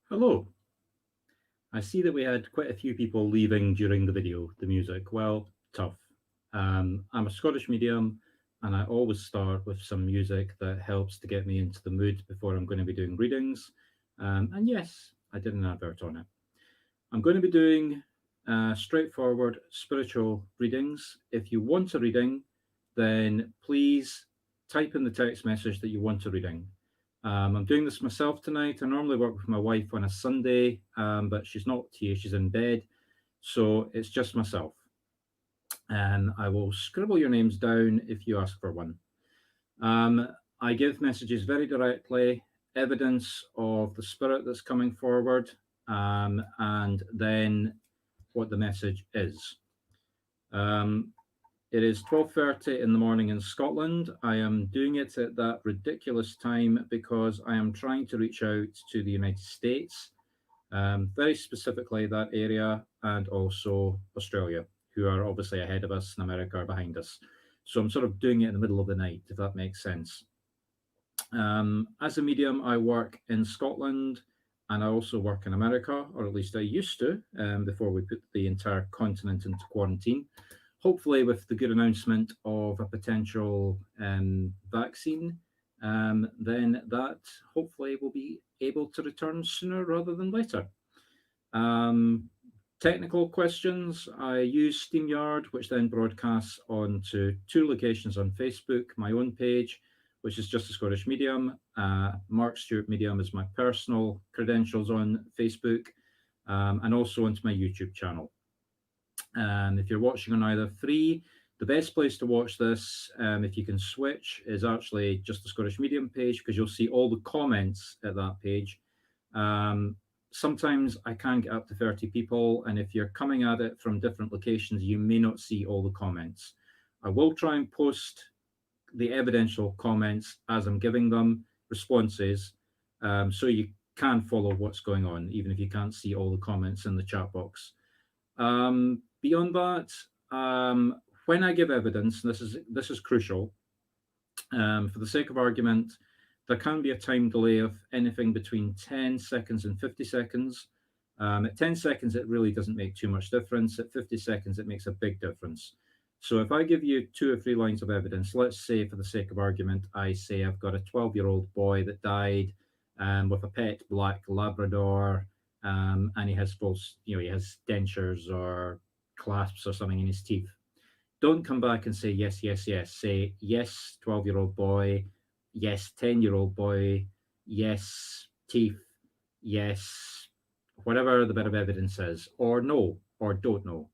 Hello. I see that we had quite a few people leaving during the video, the music. Well, tough. I'm a Scottish medium, and I always start with some music that helps to get me into the mood before I'm going to be doing readings. And yes, I did an advert on it. I'm going to be doing straightforward spiritual readings. If you want a reading, then please type in the text message that you want a reading. I'm doing this myself tonight. I normally work with my wife on a Sunday, but she's not here, she's in bed. So it's just myself. And I will scribble your names down if you ask for one. Um, I give messages very directly, evidence of the spirit that's coming forward, and then what the message is. Um, it is 12:30 in the morning in Scotland. I am doing it at that ridiculous time because I am trying to reach out to the United States, very specifically that area, and also Australia, who are obviously ahead of us, and America are behind us. So I'm sort of doing it in the middle of the night, if that makes sense. As a medium, I work in Scotland and I also work in America, or at least I used to, before we put the entire continent into quarantine. Hopefully, with the good announcement of a potential vaccine, then that hopefully will be able to return sooner rather than later. Um, Technical questions, I use StreamYard, which then broadcasts onto two locations on Facebook, my own page, which is just a Scottish Medium. Marc Stuart Medium is my personal credentials on Facebook, and also onto my YouTube channel. And if you're watching on either three, the best place to watch this, if you can switch, is actually just the Scottish Medium page because you'll see all the comments at that page. Um, Sometimes I can get up to 30 people, and if you're coming at it from different locations, you may not see all the comments. I will try and post the evidential comments as I'm giving them responses, so you can follow what's going on, even if you can't see all the comments in the chat box. Beyond that, when I give evidence, this is crucial. For the sake of argument, there can be a time delay of anything between 10 seconds and 50 seconds. At 10 seconds, it really doesn't make too much difference. At 50 seconds, it makes a big difference. So if I give you 2 or 3 lines of evidence, let's say for the sake of argument, I say I've got a 12-year-old boy that died with a pet black Labrador, and he has both, he has dentures or clasps or something in his teeth. Don't come back and say yes, yes, yes. Say yes, 12-year-old boy, yes, 10-year-old boy, yes, teeth, yes, whatever the bit of evidence is, or no, or don't know.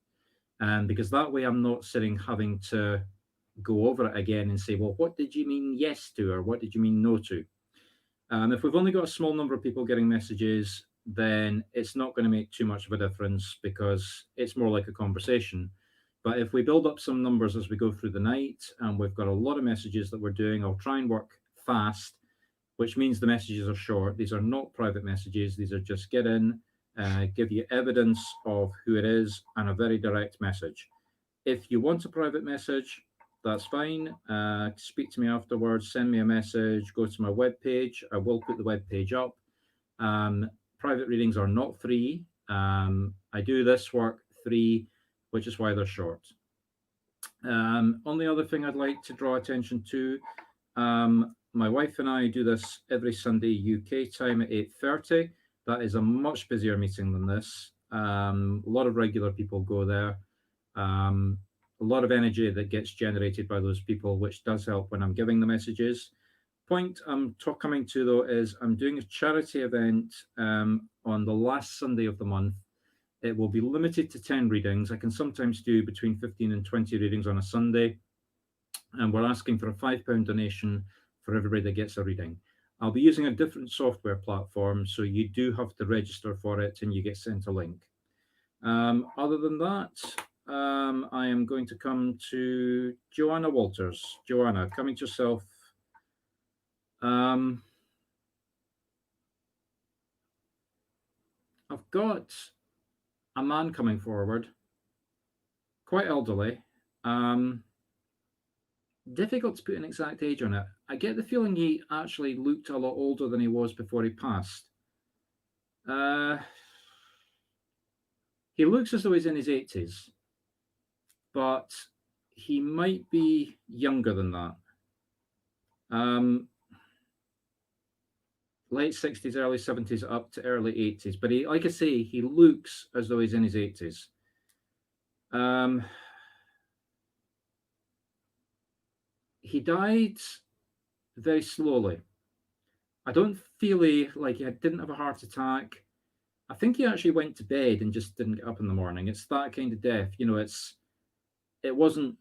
Because that way I'm not sitting having to go over it again and say, well, what did you mean yes to, or what did you mean no to? If we've only got a small number of people getting messages, then it's not going to make too much of a difference because it's more like a conversation. But if we build up some numbers as we go through the night and we've got a lot of messages that we're doing, I'll try and work fast, which means the messages are short. These are not private messages. These are just get in, give you evidence of who it is, and a very direct message. If you want a private message, that's fine. Speak to me afterwards, send me a message, go to my webpage. I will put the webpage up. Private readings are not free. I do this work free, which is why they're short. Only other thing I'd like to draw attention to, my wife and I do this every Sunday UK time at 8:30. That is a much busier meeting than this. A lot of regular people go there. A lot of energy that gets generated by those people, which does help when I'm giving the messages. Point I'm coming to though is I'm doing a charity event on the last Sunday of the month. It will be limited to 10 readings. I can sometimes do between 15 and 20 readings on a Sunday. And we're asking for a £5 donation for everybody that gets a reading. I'll be using a different software platform, so you do have to register for it and you get sent a link. Other than that, I am going to come to Joanna Walters. Joanna, coming to yourself. I've got a man coming forward, quite elderly. Difficult to put an exact age on it. I get the feeling he actually looked a lot older than he was before he passed. Uh, he looks as though he's in his 80s, but he might be younger than that. Um, Late 60s, early 70s, up to early 80s. But he, like I say, he looks as though he's in his 80s. He died very slowly. I don't feel like he didn't have a heart attack. I think he actually went to bed and just didn't get up in the morning. It's that kind of death. It wasn't,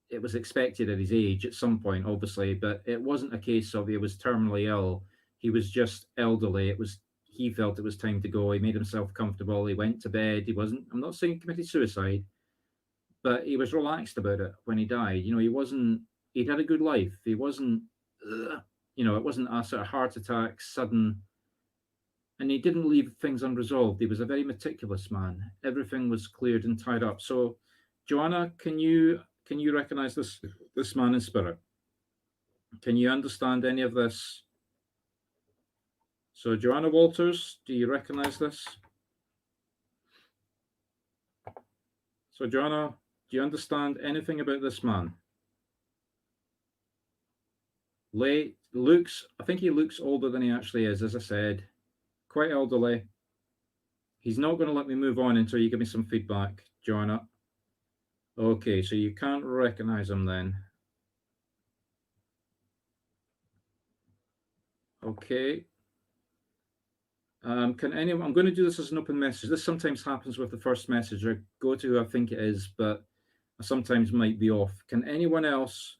it was expected at his age at some point, obviously, but it wasn't a case of he was terminally ill. He was just elderly. He felt it was time to go. He made himself comfortable. He went to bed. I'm not saying he committed suicide, but he was relaxed about it when he died. He'd had a good life. He wasn't, it wasn't a sort of heart attack, sudden, and he didn't leave things unresolved. He was a very meticulous man. Everything was cleared and tied up. So, Joanna, can you recognize this man in spirit? Can you understand any of this? So, Joanna Walters, do you recognize this? So, Joanna, do you understand anything about this man? I think he looks older than he actually is, as I said, quite elderly. He's not going to let me move on until you give me some feedback, Joanna. Okay, so you can't recognize him then. Okay. Can anyone? I'm going to do this as an open message. This sometimes happens with the first message. I go to who I think it is, but I sometimes might be off. Can anyone else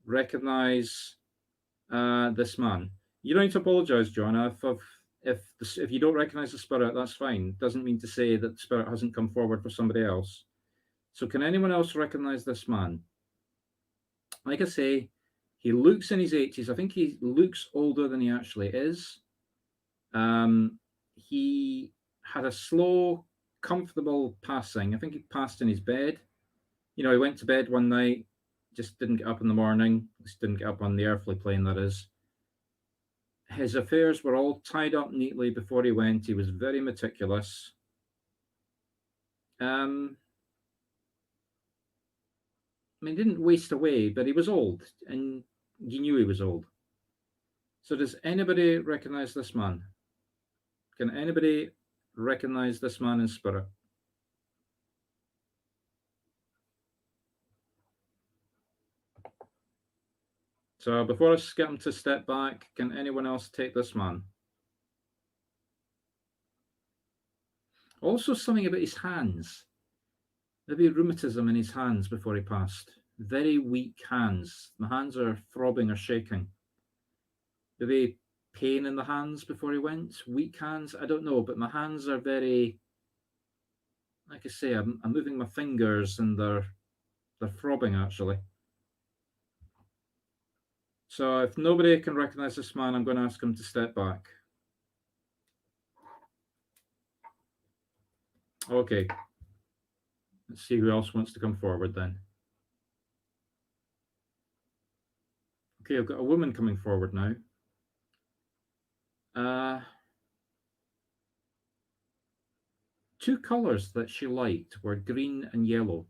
recognize this man? You don't need to apologize, Joanna. If you don't recognize the spirit, that's fine. It doesn't mean to say that the spirit hasn't come forward for somebody else. So, can anyone else recognize this man? Like I say, he looks in his 80s. I think he looks older than he actually is. He had a slow, comfortable passing. I think he passed in his bed. He went to bed one night, just didn't get up in the morning. Just didn't get up on the earthly plane, that is. His affairs were all tied up neatly before he went. He was very meticulous. He didn't waste away, but he was old, and you knew he was old. So, does anybody recognize this man? Can anybody recognize this man in spirit? So, before I get him to step back, can anyone else take this man? Also, something about his hands. Maybe rheumatism in his hands before he passed. Very weak hands. My hands are throbbing or shaking. Maybe pain in the hands before he went. Weak hands. I don't know, but my hands are very. Like I say, I'm moving my fingers and they're throbbing actually. So if nobody can recognize this man, I'm going to ask him to step back. Okay. Let's see who else wants to come forward then. Okay, I've got a woman coming forward now. Two colours that she liked were green and yellow.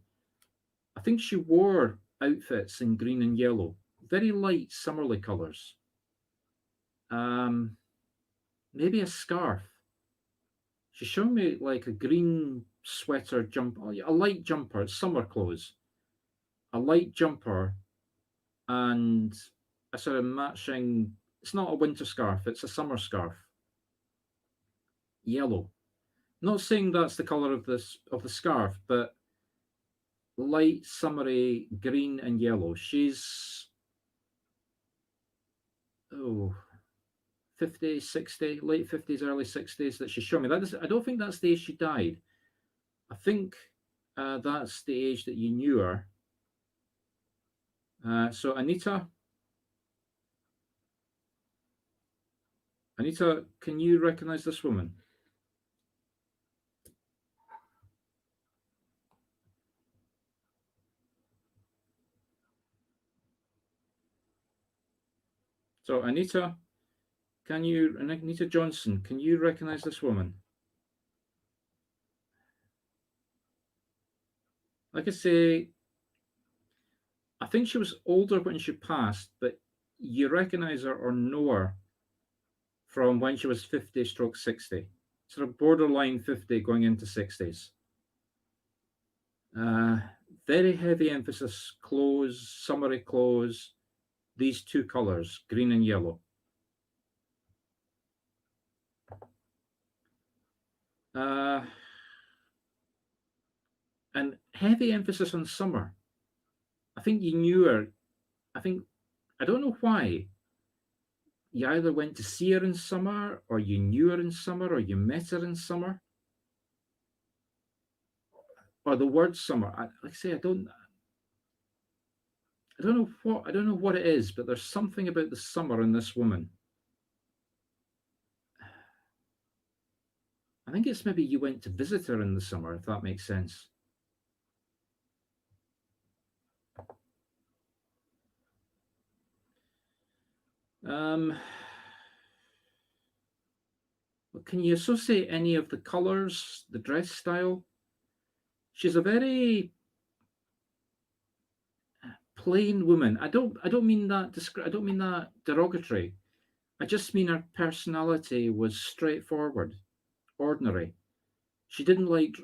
I think she wore outfits in green and yellow, very light summerly colours. Maybe a scarf. She showed me like a green sweater jumper, a light jumper, it's summer clothes, a light jumper, and a sort of matching. It's not a winter scarf; it's a summer scarf. Yellow. Not saying that's the color of the scarf, but light summery green and yellow. She's 50, 60, late 50s, early 60s that she's showing me. I don't think that's the age she died. I think that's the age that you knew her. So Anita, can you recognize this woman? So Anita, Can you, and Anita Johnson, can you recognize this woman? Like I say, I think she was older when she passed, but you recognize her or know her from when she was 50 stroke 60, sort of borderline 50 going into 60s. Uh, Very heavy emphasis, clothes, summery clothes, these two colors, green and yellow. Uh, and heavy emphasis on summer. I think you knew her. I think, I don't know why. You either went to see her in summer, or you knew her in summer, or you met her in summer, or the word summer. Like I say, I don't know what it is, but there's something about the summer in this woman. I think it's maybe you went to visit her in the summer, if that makes sense. Um, can you associate any of the colors, the dress style? She's a very plain woman. I don't mean that I don't mean that derogatory. I just mean her personality was straightforward, ordinary. She didn't like,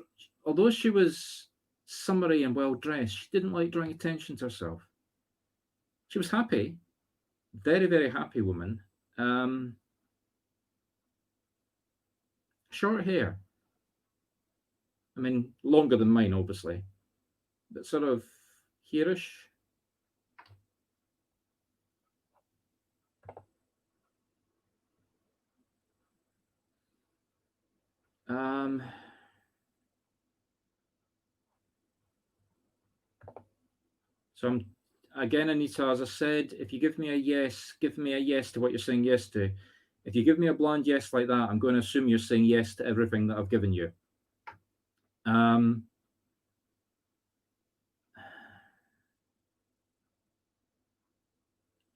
although she was summery and well dressed, she didn't like drawing attention to herself. She was happy, very, very happy woman. Um, Short hair. I mean, longer than mine, obviously, but sort of hereish. Um, so I'm again, Anita, as I said, if you give me a yes, give me a yes to what you're saying yes to. If you give me a bland yes like that, I'm going to assume you're saying yes to everything that I've given you. Um,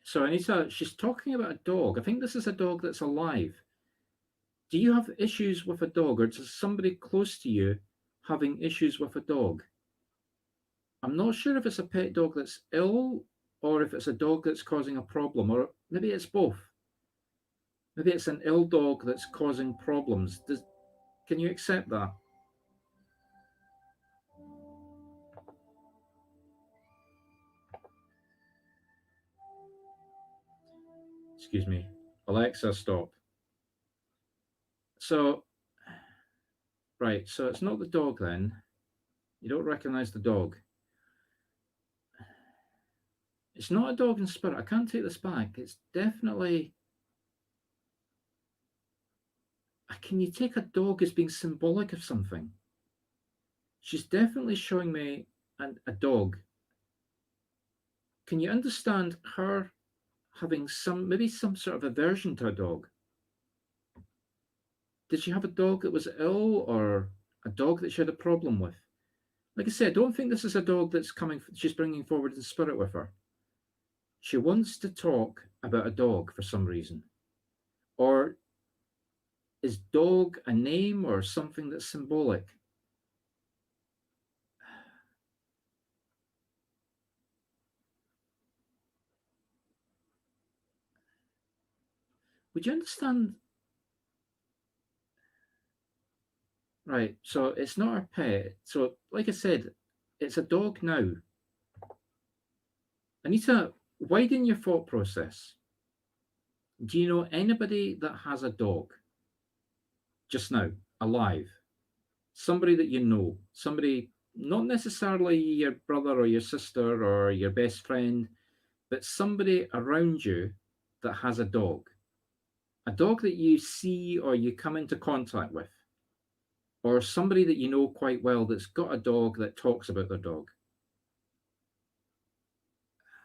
so Anita, she's talking about a dog. I think this is a dog that's alive. Do you have issues with a dog, or does somebody close to you having issues with a dog? I'm not sure if it's a pet dog that's ill, or if it's a dog that's causing a problem, or maybe it's both. Maybe it's an ill dog that's causing problems. Can you accept that? Excuse me. Alexa, stop. So, right, so it's not the dog then. You don't recognize the dog. It's not a dog in spirit. I can't take this back. It's definitely. Can you take a dog as being symbolic of something? She's definitely showing me a dog. Can you understand her having maybe some sort of aversion to a dog? Did she have a dog that was ill, or a dog that she had a problem with? Like I said, I don't think this is a dog that's she's bringing forward in spirit with her. She wants to talk about a dog for some reason. Or is dog a name or something that's symbolic? Would you understand? Right, so it's not her pet. So, like I said, it's a dog now. Anita, widen your thought process. Do you know anybody that has a dog just now, alive? Somebody that you know, somebody, not necessarily your brother or your sister or your best friend, but somebody around you that has a dog that you see or you come into contact with, or somebody that you know quite well that's got a dog that talks about their dog.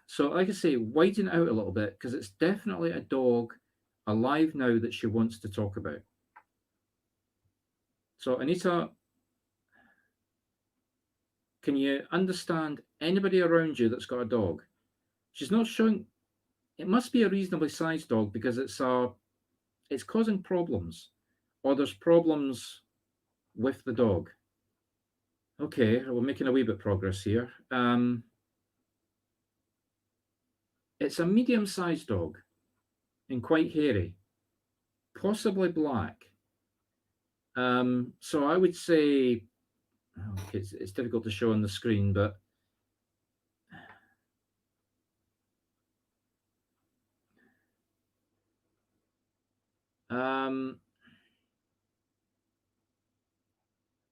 So, like I say, widen out a little bit because it's definitely a dog alive now that she wants to talk about. So, Anita, can you understand anybody around you that's got a dog? She's not showing, it must be a reasonably sized dog because it's a it's causing problems, or there's problems with the dog. Okay, we're making a wee bit progress here. It's a medium-sized dog and quite hairy, possibly black. So I would say, okay, it's difficult to show on the screen, but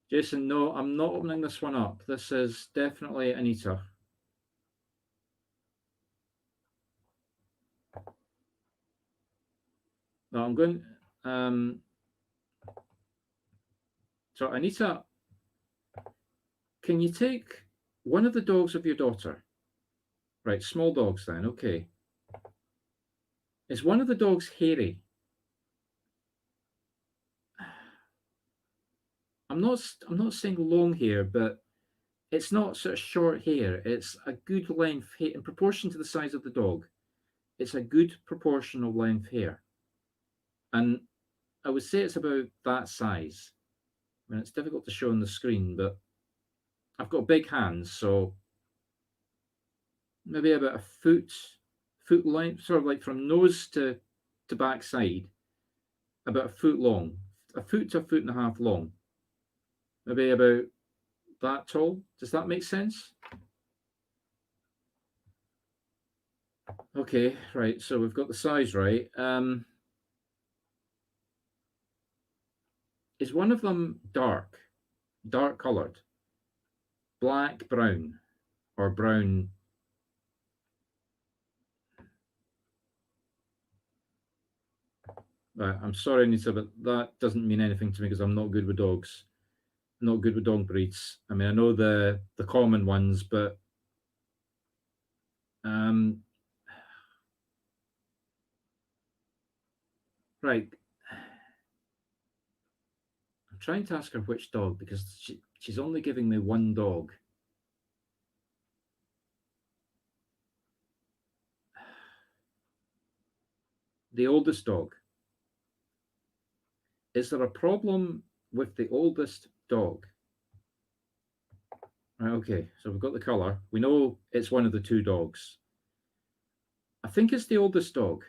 Jason, no, I'm not opening this one up. This is definitely Anita. No, I'm going. So Anita, can you take one of the dogs of your daughter? Right, small dogs then. Okay. Is one of the dogs hairy? I'm not saying long hair, but it's not sort of short hair. It's a good length hair in proportion to the size of the dog. It's a good proportional length hair, and I would say it's about that size. I mean, it's difficult to show on the screen, but I've got big hands, so maybe about a foot length, sort of like from nose to backside, about a foot long, a foot to a foot and a half long, maybe about that tall. Does that make sense? Okay, right. So we've got the size right. Is one of them dark coloured, black, brown, or brown? I'm sorry, Anita, but that doesn't mean anything to me because I'm not good with dogs. I'm not good with dog breeds. I mean, I know the common ones, but right. I'm trying to ask her which dog because she's only giving me one dog. The oldest dog. Is there a problem with the oldest dog? Right, okay, so we've got the colour. We know it's one of the two dogs. I think it's the oldest dog.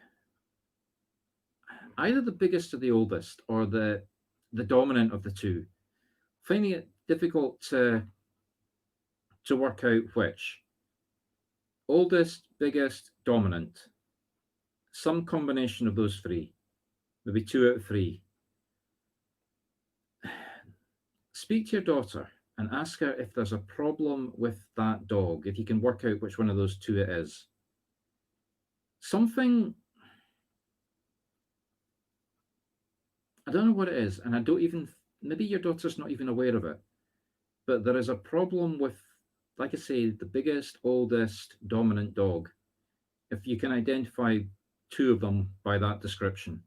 Either the biggest or the oldest, or the dominant of the two. Finding it difficult to work out which. Oldest, biggest, dominant. Some combination of those three. Maybe 2 out of 3. Speak to your daughter and ask her if there's a problem with that dog, if you can work out which one of those two it is. Something, I don't know what it is, and I don't even, maybe your daughter's not even aware of it, but there is a problem with, like I say, the biggest, oldest, dominant dog, if you can identify 2 of them by that description.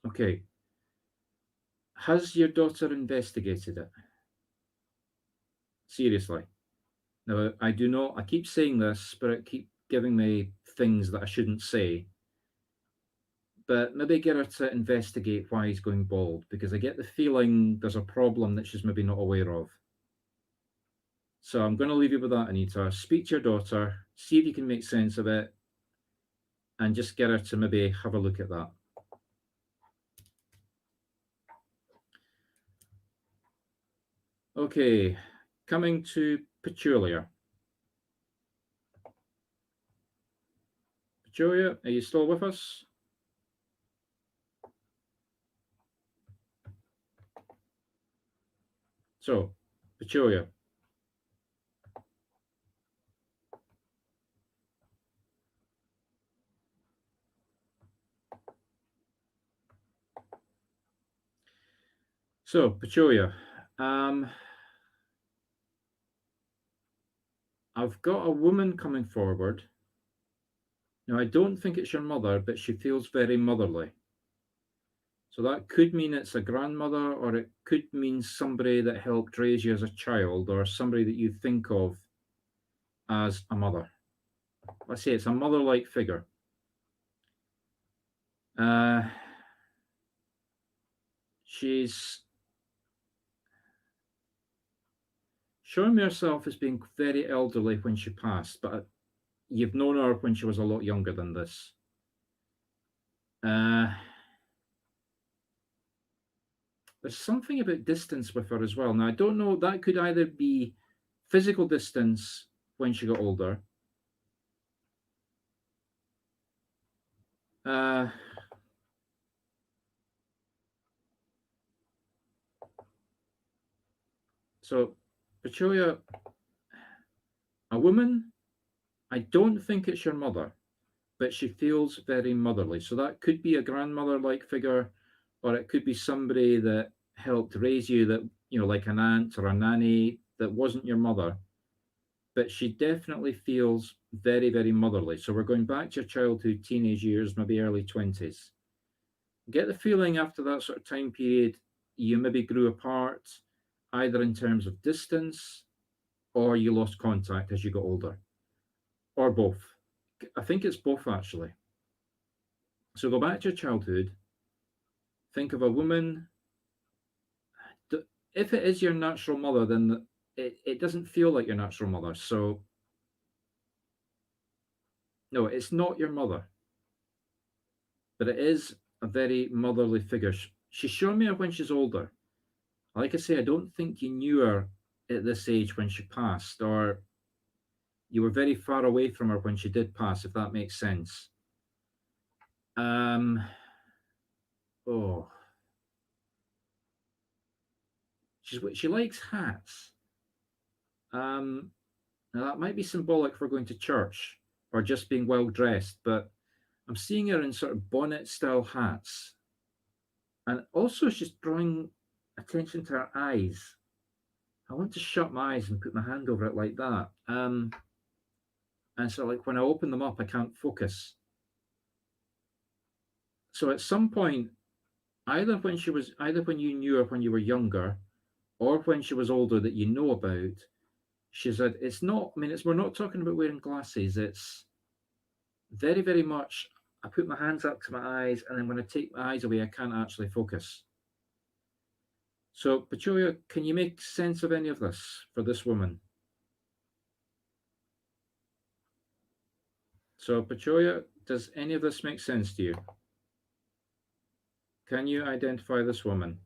Okay. Has your daughter investigated it? Seriously. Now, I do not, I keep saying this, but it keep giving me things that I shouldn't say. But maybe get her to investigate why he's going bald, because I get the feeling there's a problem that she's maybe not aware of. So I'm going to leave you with that, Anita. Speak to your daughter, see if you can make sense of it, and just get her to maybe have a look at that. Okay, coming to Petulia. Petulia, are you still with us? So, Petulia. So, Petulia, I've got a woman coming forward. Now, I don't think it's your mother, but she feels very motherly. So that could mean it's a grandmother, or it could mean somebody that helped raise you as a child, or somebody that you think of as a mother. Let's say it's a mother-like figure. She's showing herself as being very elderly when she passed, but you've known her when she was a lot younger than this. There's something about distance with her as well. Now, I don't know, that could either be physical distance when she got older. So, Petulia, a woman, I don't think it's your mother, but she feels very motherly. So that could be a grandmother-like figure, or it could be somebody that helped raise you, that, you know, like an aunt or a nanny that wasn't your mother, but she definitely feels very, very motherly. So we're going back to your childhood, teenage years, maybe early 20s. Get the feeling after that sort of time period, you maybe grew apart, either in terms of distance or you lost contact as you got older, or both. I think it's both, actually. So go back to your childhood, think of a woman. If it is your natural mother, then it doesn't feel like your natural mother. So, no, it's not your mother, but it is a very motherly figure. She's shown me her when she's older. Like I say, I don't think you knew her at this age when she passed, or you were very far away from her when she did pass, if that makes sense. Oh, she likes hats. Now that might be symbolic for going to church or just being well dressed, but I'm seeing her in sort of bonnet style hats. And also, she's drawing attention to her eyes. I want to shut my eyes and put my hand over it like that. And so, like, when I open them up, I can't focus. So at some point, either when you knew her when you were younger, or when she was older that you know about, she said it's not. I mean, we're not talking about wearing glasses. It's very, very much. I put my hands up to my eyes, and then when I take my eyes away, I can't actually focus. So, Petulia, can you make sense of any of this for this woman? So, Petulia, does any of this make sense to you? Can you identify this woman?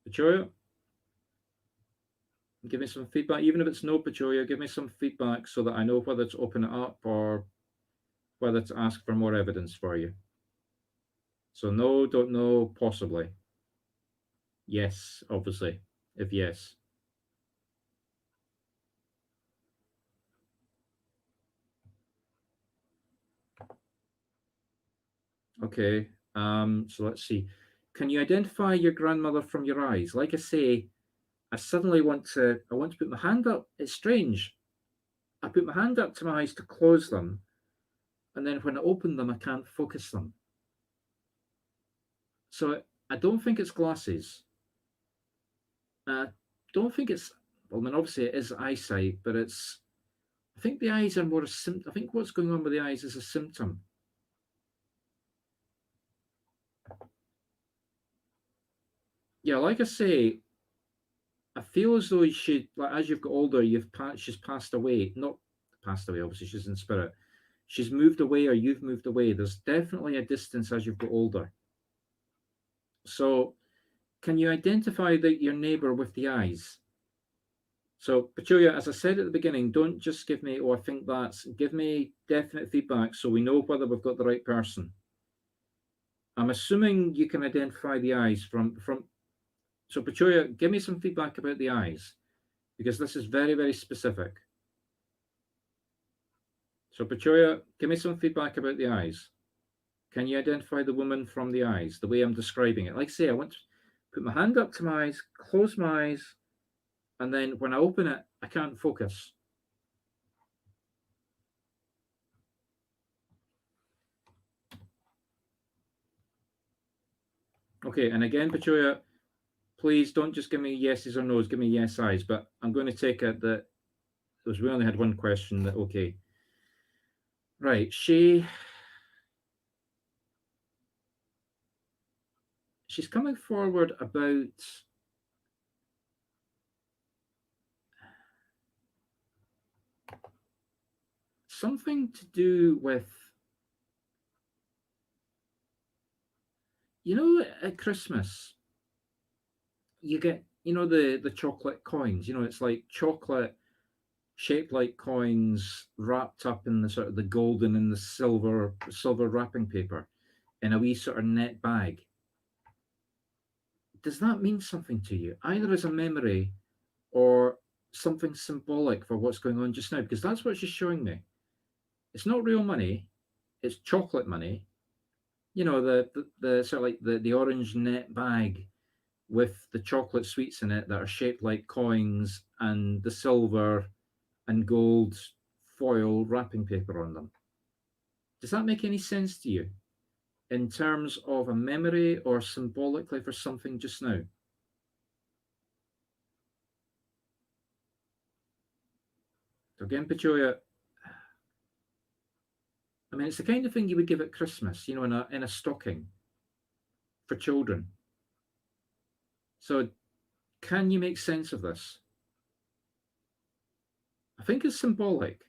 Petulia, give me some feedback. Even if it's no, Petulia, give me some feedback so that I know whether to open it up or whether to ask for more evidence for you. So no, don't know, possibly. Yes, obviously, if yes. Okay, so let's see. Can you identify your grandmother from your eyes? Like I say, I want to put my hand up. It's strange. I put my hand up to my eyes to close them, and then when I open them, I can't focus them. So I don't think it's glasses. I don't think it's. Well, I mean, obviously it is eyesight, but it's. I think the eyes are more a symptom. I think what's going on with the eyes is a symptom. Yeah, like I say, I feel as though she, like, as you've got older, she's passed away. Not passed away, obviously, she's in spirit. She's moved away, or you've moved away. There's definitely a distance as you've got older. So, can you identify your neighbor with the eyes? So, Petulia, as I said at the beginning, don't just give me, oh, I think that's. Give me definite feedback so we know whether we've got the right person. I'm assuming you can identify the eyes from. So, Petulia, give me some feedback about the eyes, because this is very, very specific. So, Petulia, give me some feedback about the eyes. Can you identify the woman from the eyes, the way I'm describing it? Like I say, I want to put my hand up to my eyes, close my eyes, and then when I open it, I can't focus. Okay, and again, Pachulia, please don't just give me yeses or nos, give me yes, eyes. But I'm going to take it that, because we only had one question, that, okay. Right, she's coming forward about something to do with, at Christmas, you get, the chocolate coins. It's like chocolate shaped like coins wrapped up in the sort of the golden and the silver wrapping paper in a wee sort of net bag. Does that mean something to you, either as a memory or something symbolic for what's going on just now? Because that's what she's showing me. It's not real money, it's chocolate money. The sort of like the orange net bag with the chocolate sweets in it that are shaped like coins and the silver and gold foil wrapping paper on them. Does that make any sense to you in terms of a memory or symbolically for something just now? So again, Pachoya, I mean, it's the kind of thing you would give at Christmas, in a stocking for children. So can you make sense of this? I think it's symbolic.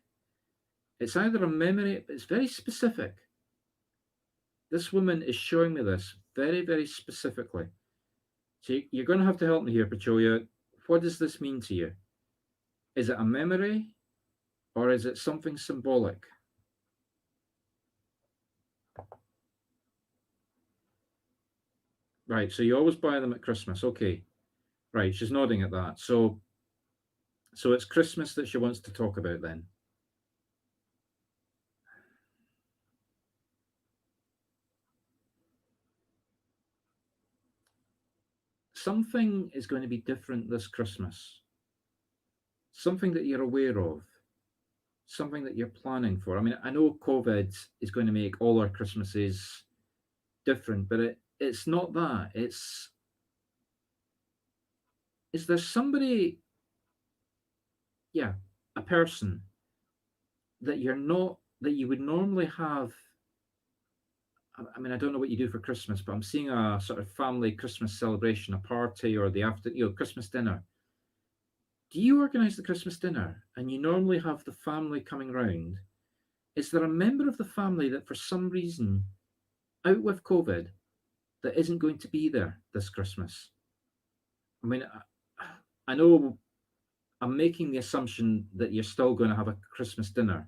It's either a memory, but it's very specific. This woman is showing me this very, very specifically. So you're going to have to help me here, Pachoya. What does this mean to you? Is it a memory or is it something symbolic? Right, so you always buy them at Christmas. Okay. Right, she's nodding at that. So it's Christmas that she wants to talk about then. Something is going to be different this Christmas. Something that you're aware of. Something that you're planning for. I mean, I know COVID is going to make all our Christmases different, but it's not that. Is there somebody, yeah, a person that you're not, that you would normally have? I mean, I don't know what you do for Christmas, but I'm seeing a sort of family Christmas celebration, a party, or the Christmas dinner. Do you organise the Christmas dinner and you normally have the family coming round? Is there a member of the family that for some reason, out with COVID, that isn't going to be there this Christmas? I mean, I know I'm making the assumption that you're still going to have a Christmas dinner.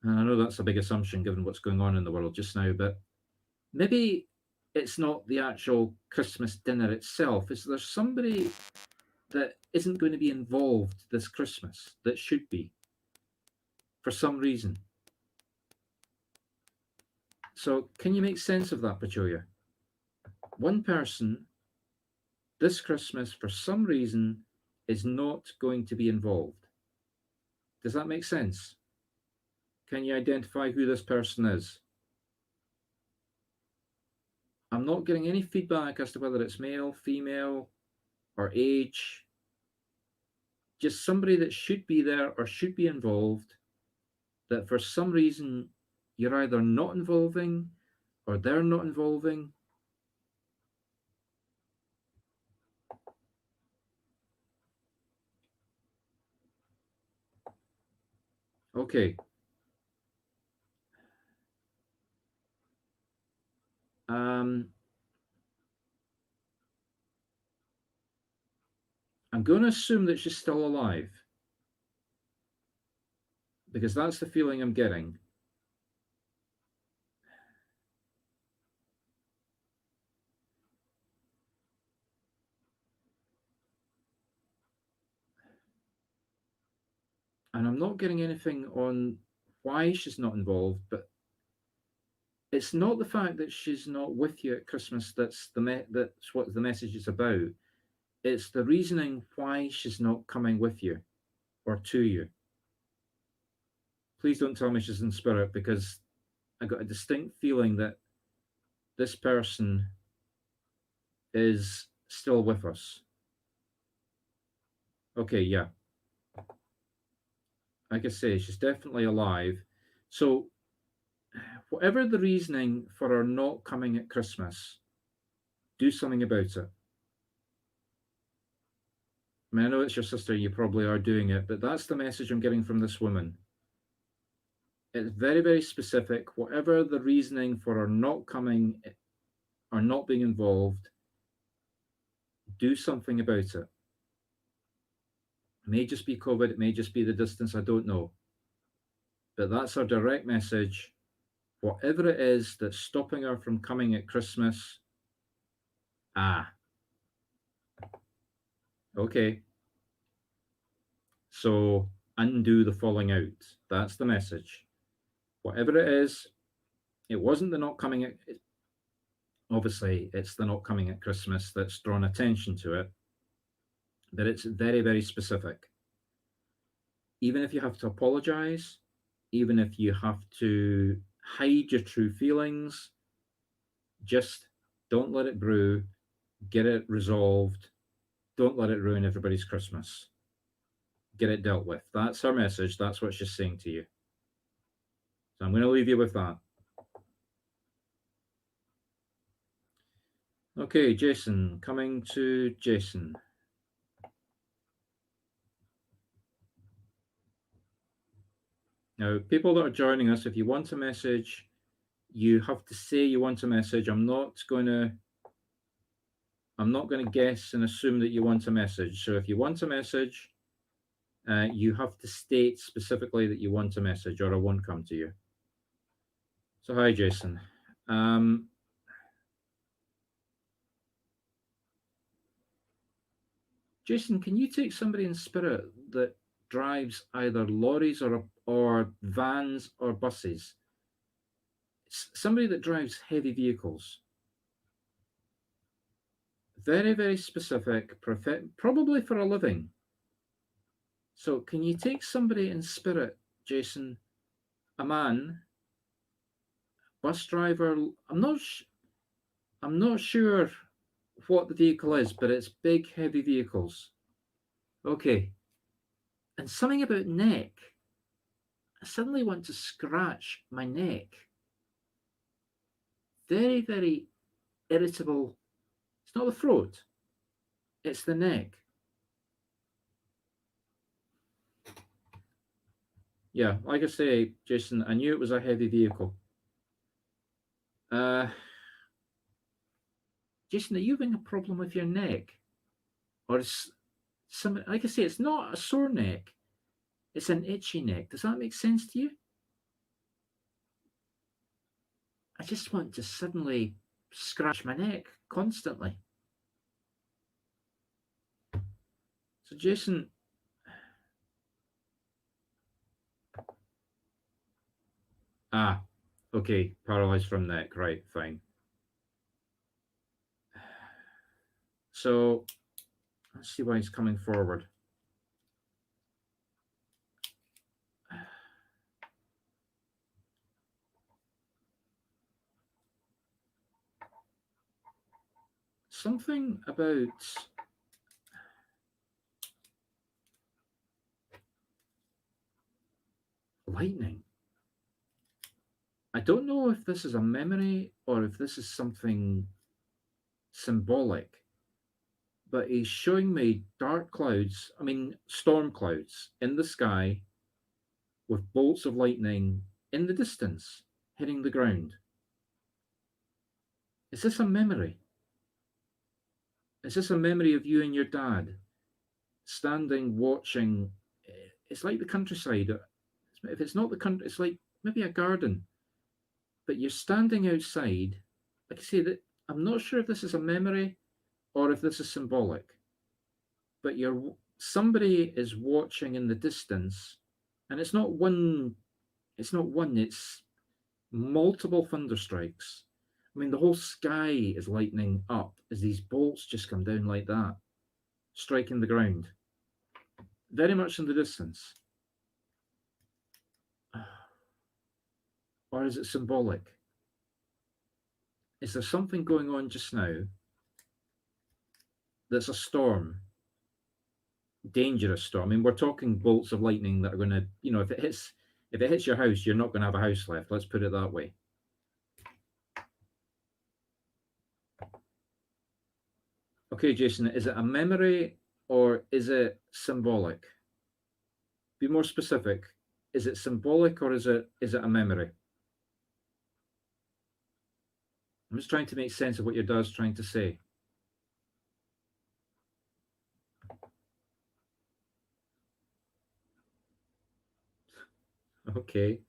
And I know that's a big assumption given what's going on in the world just now, but maybe it's not the actual Christmas dinner itself. Is there somebody that isn't going to be involved this Christmas that should be for some reason? So, can you make sense of that, Pachoya? One person this Christmas, for some reason, is not going to be involved. Does that make sense? Can you identify who this person is? I'm not getting any feedback as to whether it's male, female, or age. Just somebody that should be there or should be involved, that for some reason you're either not involving or they're not involving. Okay. I'm going to assume that she's still alive because that's the feeling I'm getting. And I'm not getting anything on why she's not involved, but it's not the fact that she's not with you at Christmas that's what the message is about. It's the reasoning why she's not coming with you or to you. Please don't tell me she's in spirit because I got a distinct feeling that this person is still with us. Okay, yeah. Like I say, she's definitely alive. So, whatever the reasoning for her not coming at Christmas, do something about it. I mean, I know it's your sister, you probably are doing it, but that's the message I'm getting from this woman. It's very, very specific. Whatever the reasoning for her not coming or not being involved, do something about it. It may just be COVID, it may just be the distance, I don't know. But that's her direct message. Whatever it is that's stopping her from coming at Christmas, okay. So undo the falling out. That's the message. Whatever it is, it wasn't the not coming at, obviously, it's the not coming at Christmas that's drawn attention to it, but it's very, very specific. Even if you have to apologize, even if you have to hide your true feelings, just don't let it brew, get it resolved, don't let it ruin everybody's Christmas. Get it dealt with. That's her message. That's what she's saying to you. So I'm going to leave you with that. Okay, Jason, coming to Jason. Now, people that are joining us, if you want a message, you have to say you want a message. I'm not going to guess and assume that you want a message. So if you want a message, you have to state specifically that you want a message, or I won't come to you. So hi, Jason. Jason, can you take somebody in spirit that drives either lorries or vans or buses? Somebody that drives heavy vehicles. Very, very specific, probably for a living. So can you take somebody in spirit, Jason, a man, bus driver? I'm not sure what the vehicle is, but it's big, heavy vehicles. Okay. And something about neck. I suddenly want to scratch my neck. Very, very irritable. It's not the throat, it's the neck. Yeah, like I say, Jason, I knew it was a heavy vehicle. Jason, are you having a problem with your neck? Or is some, like I say, it's not a sore neck, it's an itchy neck. Does that make sense to you? I just want to suddenly scratch my neck constantly. So, Jason, okay, paralyzed from neck, right, fine. So, let's see why he's coming forward. Something about lightning. I don't know if this is a memory or if this is something symbolic, but he's showing me dark clouds, I mean, storm clouds in the sky with bolts of lightning in the distance hitting the ground. Is this a memory? Is this a memory of you and your dad standing watching? It's like the countryside. If it's not the country, it's like maybe a garden, but you're standing outside. Like I say, that I'm not sure if this is a memory or if this is symbolic, but somebody is watching in the distance, and it's not one, it's multiple thunderstrikes. I mean, the whole sky is lightening up as these bolts just come down like that, striking the ground, very much in the distance. Or is it symbolic? Is there something going on just now that's a storm, dangerous storm. I mean, we're talking bolts of lightning that are going to, if it hits your house, you're not going to have a house left. Let's put it that way. Okay, Jason, is it a memory or is it symbolic? Be more specific. Is it symbolic or is it a memory? I'm just trying to make sense of what your dad's trying to say. Okay.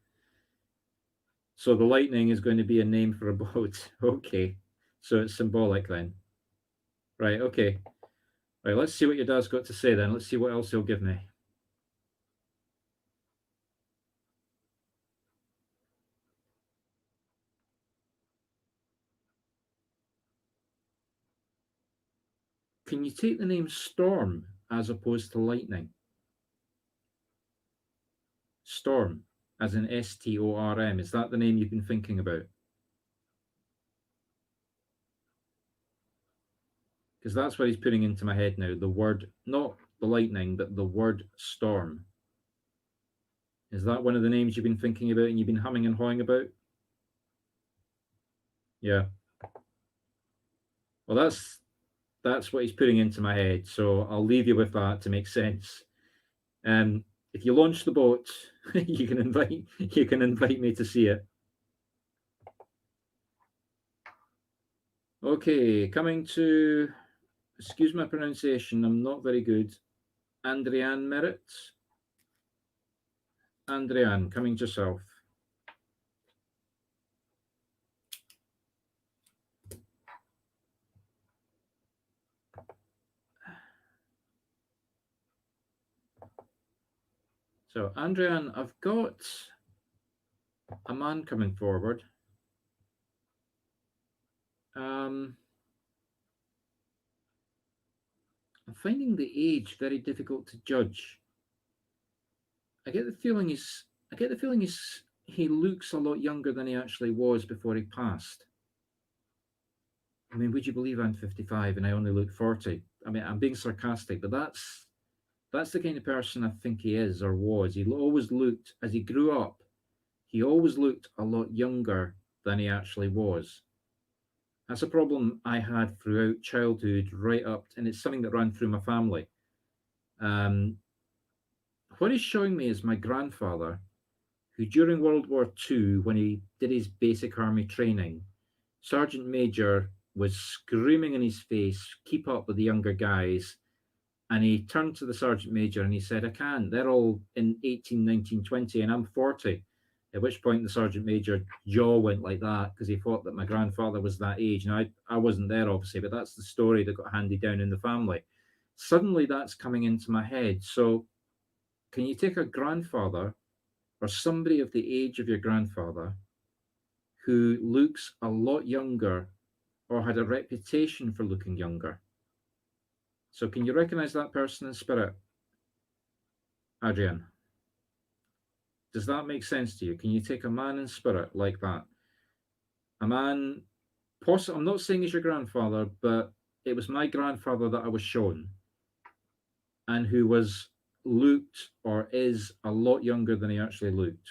So the lightning is going to be a name for a boat. Okay. So it's symbolic then. Right, okay. Right, let's see what your dad's got to say then. Let's see what else he'll give me. Can you take the name storm as opposed to lightning? Storm, as in STORM. Is that the name you've been thinking about? Because that's what he's putting into my head now. The word, not the lightning, but the word storm. Is that one of the names you've been thinking about and you've been humming and hawing about? Yeah. Well, that's what he's putting into my head. So I'll leave you with that to make sense. If you launch the boat, you can invite me to see it. Okay, coming to, excuse my pronunciation, I'm not very good. Andrian Merritt. Andrian, coming to yourself. So, Andrian, I've got a man coming forward. I'm finding the age very difficult to judge. I get the feeling he looks a lot younger than he actually was before he passed. I mean, would you believe I'm 55 and I only look 40? I mean, I'm being sarcastic, but that's the kind of person I think he is or was. He always looked, as he grew up, he always looked a lot younger than he actually was. That's a problem I had throughout childhood, right up, and it's something that ran through my family. Um, what he's showing me is my grandfather, who during World War II, when he did his basic army training, Sergeant Major was screaming in his face, keep up with the younger guys. And he turned to the Sergeant Major and he said, I can't. They're all in 18, 19, 20, and I'm 40. At which point the Sergeant Major jaw went like that because he thought that my grandfather was that age. Now, I wasn't there, obviously, but that's the story that got handed down in the family. Suddenly that's coming into my head. So, can you take a grandfather or somebody of the age of your grandfather who looks a lot younger or had a reputation for looking younger? So, can you recognize that person in spirit, Adrian? Does that make sense to you? Can you take a man in spirit like that? A man, I'm not saying he's your grandfather, but it was my grandfather that I was shown, and who was looked or is a lot younger than he actually looked.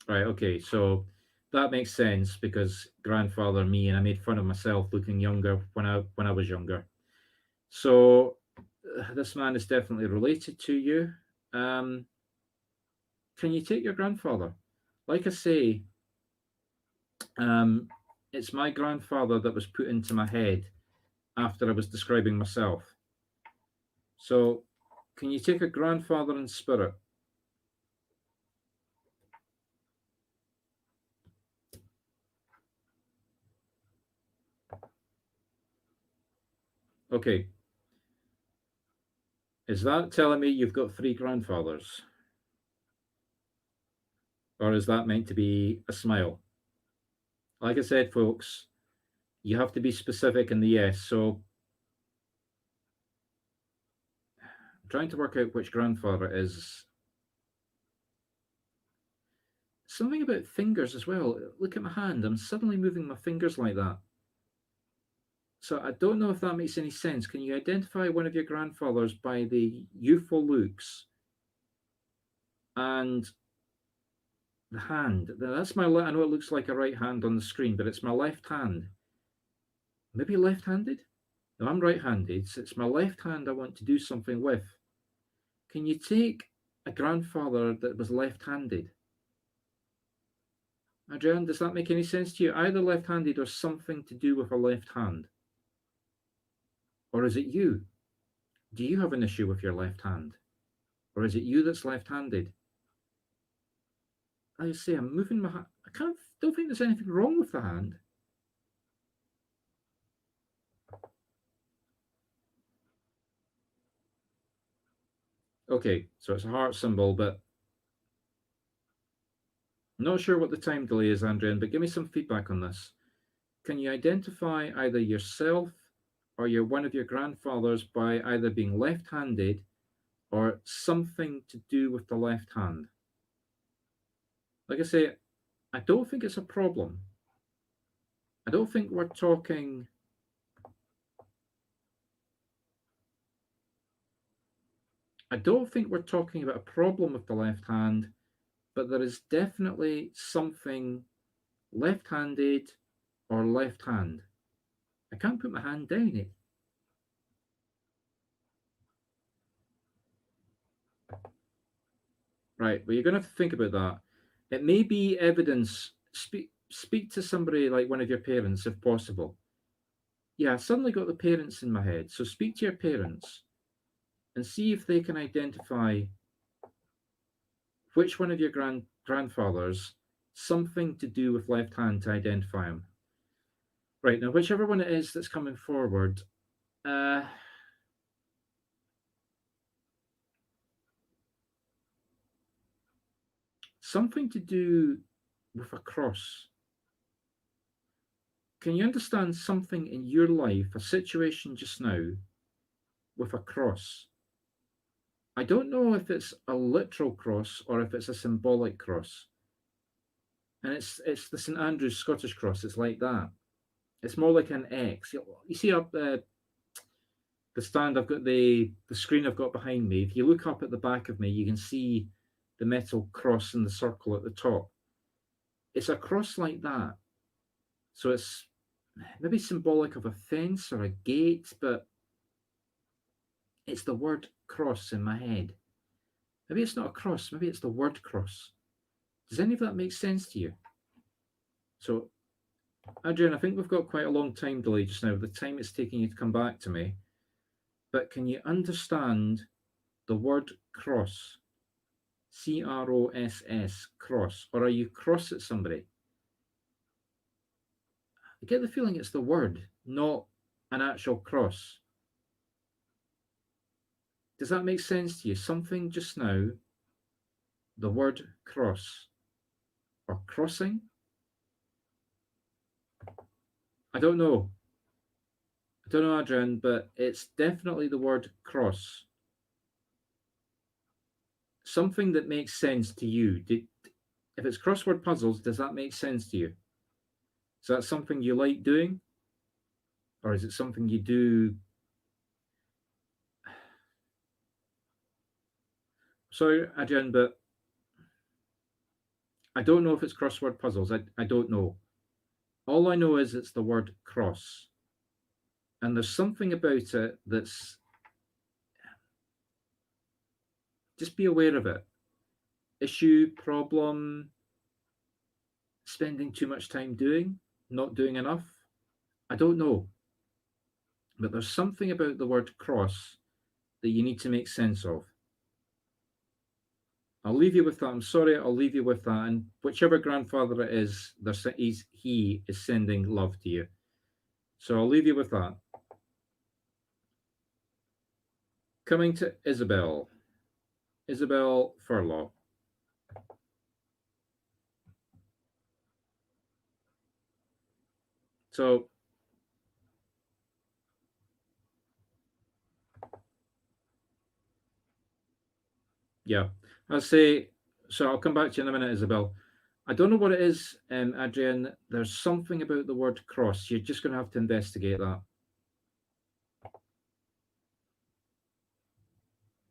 Right, okay, so that makes sense because grandfather me, and I made fun of myself looking younger when I was younger. So this man is definitely related to you. Can you take your grandfather? Like I say, it's my grandfather that was put into my head after I was describing myself. So, can you take a grandfather in spirit? Okay. Is that telling me you've got three grandfathers? Or is that meant to be a smile? Like I said, folks, you have to be specific in the yes. So, I'm trying to work out which grandfather it is. Something about fingers as well. Look at my hand. I'm suddenly moving my fingers like that. So I don't know if that makes any sense. Can you identify one of your grandfathers by the youthful looks and the hand? That's my I know it looks like a right hand on the screen, but it's my left hand. Maybe left-handed? No, I'm right-handed. So it's my left hand I want to do something with. Can you take a grandfather that was left-handed? Adrian, does that make any sense to you? Either left-handed or something to do with a left hand. Or is it you? Do you have an issue with your left hand? Or is it you that's left-handed? I say I'm moving my hand. Don't think there's anything wrong with the hand. Okay, so it's a heart symbol, but I'm not sure what the time delay is, Andrian, but give me some feedback on this. Can you identify either yourself or one of your grandfathers by either being left-handed or something to do with the left hand? Like I say, I don't think it's a problem. I don't think we're talking. I don't think we're talking about a problem with the left hand, but there is definitely something left-handed or left hand. I can't put my hand down it. Right, well, you're going to have to think about that. It may be evidence. Speak to somebody like one of your parents if possible. Yeah, I suddenly got the parents in my head. So speak to your parents and see if they can identify which one of your grandfathers, something to do with left hand to identify them. Right, now, whichever one it is that's coming forward, something to do with a cross. Can you understand something in your life, a situation just now, with a cross? I don't know if it's a literal cross or if it's a symbolic cross. And it's the St Andrew's Scottish cross. It's like that. It's more like an X. You see up the stand I've got, the screen I've got behind me. If you look up at the back of me, you can see the metal cross in the circle at the top. It's a cross like that. So it's maybe symbolic of a fence or a gate, but it's the word cross in my head. Maybe it's not a cross, maybe it's the word cross. Does any of that make sense to you? So, Adrian, I think we've got quite a long time delay just now, the time it's taking you to come back to me. But can you understand the word cross? CROSS, cross. Or are you cross at somebody? I get the feeling it's the word, not an actual cross. Does that make sense to you? Something just now, the word cross or crossing? I don't know. I don't know, Adrian, but it's definitely the word cross. Something that makes sense to you. If it's crossword puzzles, does that make sense to you? Is that something you like doing? Or is it something you do? Sorry, Adrian, but I don't know if it's crossword puzzles. I don't know. All I know is it's the word cross. And there's something about it that's. Just be aware of it. Issue, problem, spending too much time doing, not doing enough. I don't know. But there's something about the word cross that you need to make sense of. I'll leave you with that. I'm sorry, I'll leave you with that. And whichever grandfather it is, he is sending love to you. So I'll leave you with that. Coming to Isabel. Isabel Furlaw. So yeah, I'll say, so I'll come back to you in a minute, Isabel. I don't know what it is, Adrian. There's something about the word cross. You're just going to have to investigate that.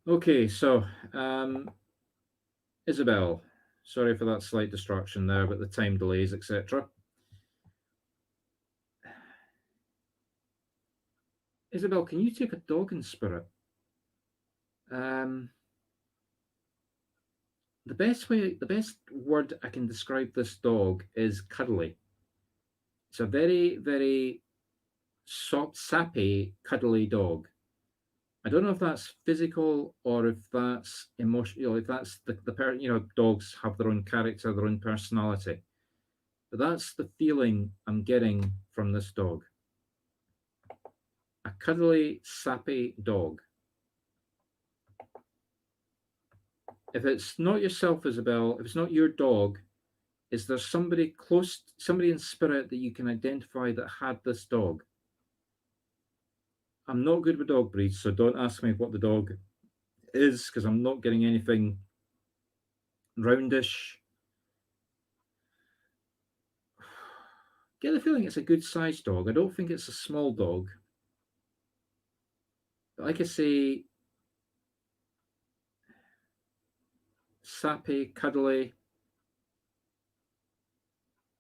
Okay, so um, Isabel, sorry for that slight distraction there, but the time delays, etc. Isabel, can you take a dog in spirit? Um, the best word I can describe this dog is cuddly. It's a very, very soft, sappy, cuddly dog. I don't know if that's physical or if that's emotional, if that's the parent, dogs have their own character, their own personality. But that's the feeling I'm getting from this dog. A cuddly, sappy dog. If it's not yourself, Isabel, if it's not your dog, is there somebody close, somebody in spirit that you can identify that had this dog? I'm not good with dog breeds, so don't ask me what the dog is because I'm not getting anything roundish. Get the feeling it's a good sized dog. I don't think it's a small dog. But like I say, sappy, cuddly.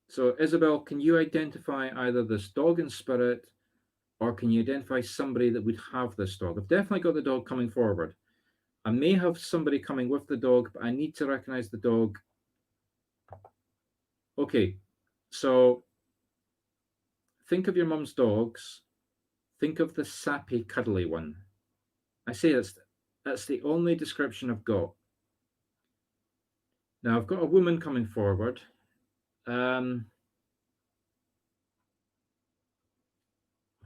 So, Isabel, can you identify either this dog in spirit or can you identify somebody that would have this dog? I've definitely got the dog coming forward. I may have somebody coming with the dog, but I need to recognize the dog. Okay, so think of your mum's dogs. Think of the sappy, cuddly one. I say that's the only description I've got. Now I've got a woman coming forward. Um,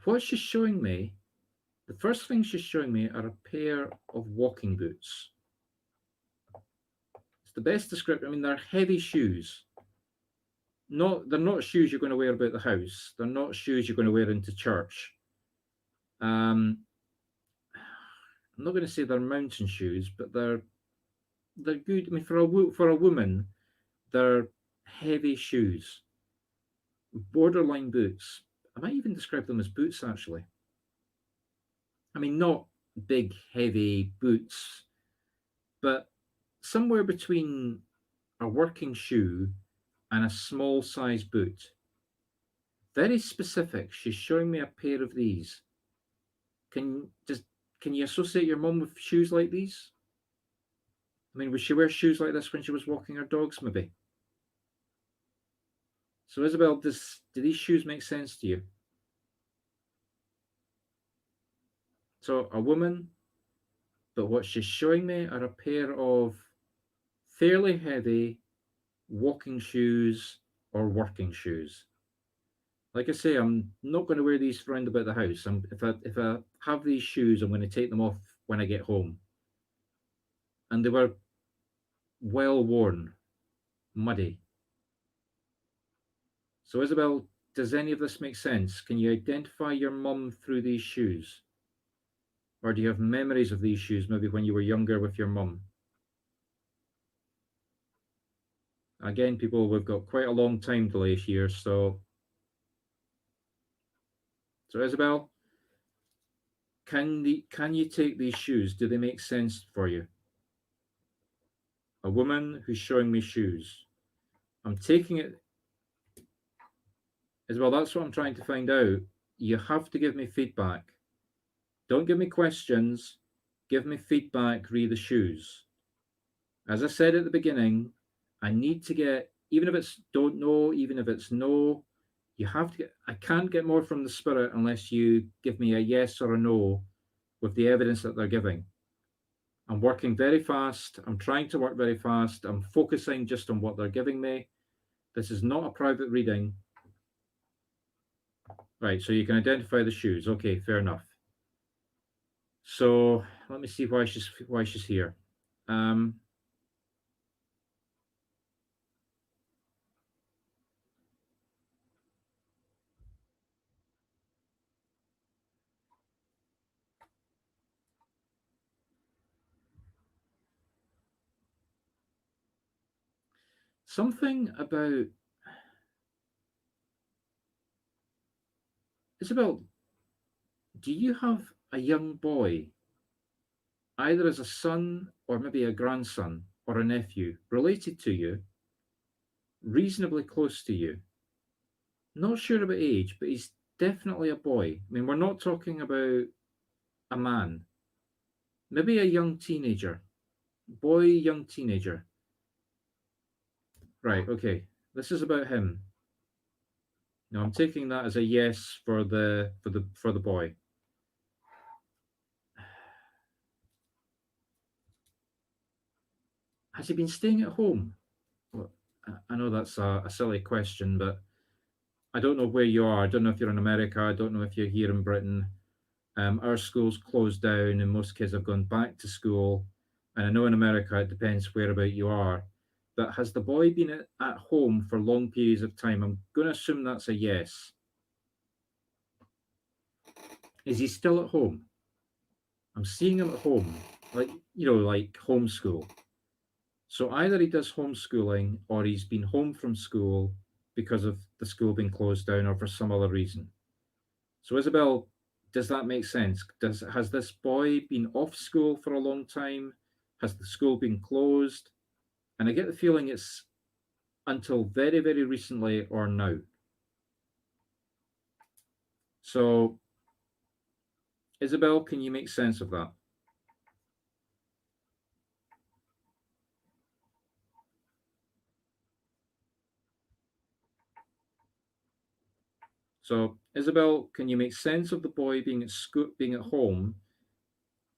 what she's showing me, the first thing she's showing me are a pair of walking boots. It's the best description. I mean, they're heavy shoes. They're not shoes you're going to wear about the house. They're not shoes you're going to wear into church. Um, I'm not going to say they're mountain shoes, but they're good. I mean, for a woman, they're heavy shoes, borderline boots. I might even describe them as boots actually. I mean, not big, heavy boots, but somewhere between a working shoe and a small size boot. Very specific. She's showing me a pair of these. Can just can you associate your mum with shoes like these? I mean, would she wear shoes like this when she was walking her dogs? Maybe. So, Isabel, do these shoes make sense to you? So, a woman, but what she's showing me are a pair of fairly heavy walking shoes or working shoes. Like I say, I'm not going to wear these around about the house. If I have these shoes, I'm going to take them off when I get home. And they were well worn, muddy. So, Isabel, does any of this make sense? Can you identify your mum through these shoes? Or do you have memories of these shoes, maybe when you were younger with your mum? Again, people, we've got quite a long time delay here. So Isabel, can you take these shoes? Do they make sense for you? A woman who's showing me shoes. I'm taking it as well. That's what I'm trying to find out. You have to give me feedback. Don't give me questions. Give me feedback. Read the shoes. As I said at the beginning, I need to get, even if it's don't know, even if it's no, you have to get, I can't get more from the spirit unless you give me a yes or a no with the evidence that they're giving. I'm working very fast. I'm trying to work very fast. I'm focusing just on what they're giving me. This is not a private reading. Right, so you can identify the shoes. Okay, fair enough. So let me see why she's here. Um, Something about Isabel. Do you have a young boy? either as a son or maybe a grandson or a nephew, related to you, reasonably close to you. Not sure about age, but he's definitely a boy. I mean, we're not talking about a man, maybe a young teenager, boy, young teenager. Right, okay. This is about him. Now I'm taking that as a yes for the boy. Has he been staying at home? Well, I know that's a silly question, but I don't know where you are. I don't know if you're in America. I don't know if you're here in Britain. Our schools closed down, and most kids have gone back to school. And I know in America it depends where about you are. But has the boy been at home for long periods of time? I'm going to assume that's a yes. Is he still at home? I'm seeing him at home, like like homeschool. So either he does homeschooling or he's been home from school because of the school being closed down or for some other reason. So Isabel, does that make sense? Has this boy been off school for a long time? Has the school been closed? And I get the feeling it's until very, very recently or now. So Isabel, can you make sense of that? So Isabel, can you make sense of the boy being at school, being at home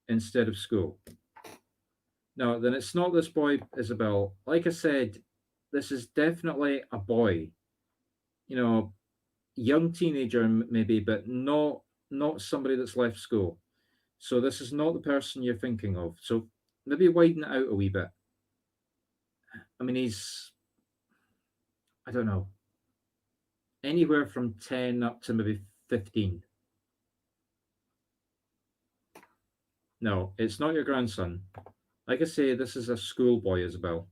instead of school? No, then it's not this boy, Isabel. Like I said, this is definitely a boy. You know, young teenager maybe, but not somebody that's left school. So this is not the person you're thinking of. So maybe widen it out a wee bit. I mean, he's I don't know, anywhere from 10 up to maybe 15. No, it's not your grandson. Like I say, this is a schoolboy, Isabel.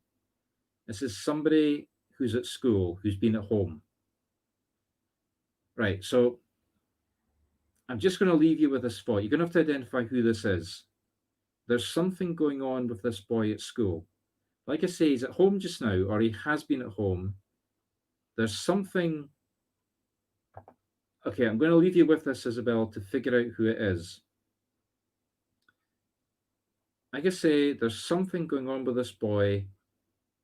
This is somebody who's at school, who's been at home. Right. So I'm just going to leave you with this thought. You're going to have to identify who this is. There's something going on with this boy at school. Like I say, he's at home just now, or he has been at home. There's something. Okay, I'm going to leave you with this, Isabel, to figure out who it is. Like I say, there's something going on with this boy,